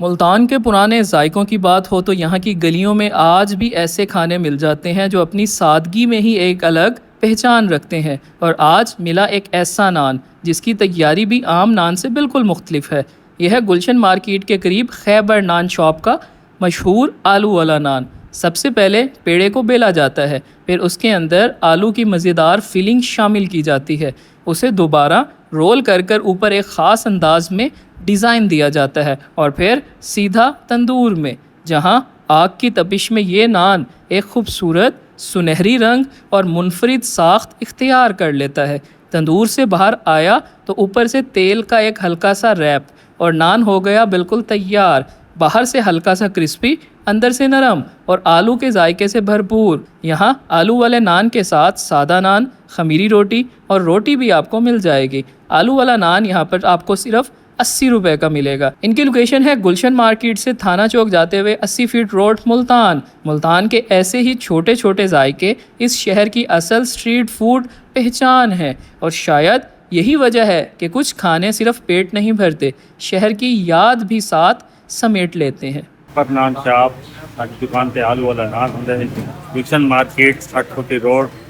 मुल्तान के पुराने जायकों की बात हो तो यहाँ की गलियों में आज भी ऐसे खाने मिल जाते हैं जो अपनी सादगी में ही एक अलग पहचान रखते हैं। और आज मिला एक ऐसा नान जिसकी तैयारी भी आम नान से बिल्कुल मुख्तलिफ है। यह है गुलशन मार्केट के करीब खैबर नान शॉप का मशहूर आलू वाला नान। सबसे पहले पेड़े को बेला जाता है, फिर उसके अंदर आलू की मज़ेदार फिलिंग शामिल की जाती है। उसे दोबारा रोल कर कर ऊपर एक ख़ास अंदाज में डिज़ाइन दिया जाता है और फिर सीधा तंदूर में, जहां आग की तपिश में ये नान एक खूबसूरत सुनहरी रंग और मुनफरिद साख्त इख्तियार कर लेता है। तंदूर से बाहर आया तो ऊपर से तेल का एक हल्का सा रैप और नान हो गया बिल्कुल तैयार। बाहर से हल्का सा क्रिस्पी, अंदर से नरम और आलू के जायके से भरपूर। यहाँ आलू वाले नान के साथ सादा नान, खमीरी रोटी और रोटी भी आपको मिल जाएगी। आलू वाला नान यहाँ पर आपको सिर्फ 80 रुपये का मिलेगा। इनकी लोकेशन है गुलशन मार्केट से थाना चौक जाते हुए 80 फीट रोड, मुल्तान। मुल्तान के ऐसे ही छोटे छोटे जायके इस शहर की असल स्ट्रीट फूड पहचान है और शायद यही वजह है कि कुछ खाने सिर्फ पेट नहीं भरते, शहर की याद भी साथ समेट लेते हैं। पर नान शॉप, दुकान पे आलू वाला नान होता है। गुलशन मार्केट 60 फुट रोड।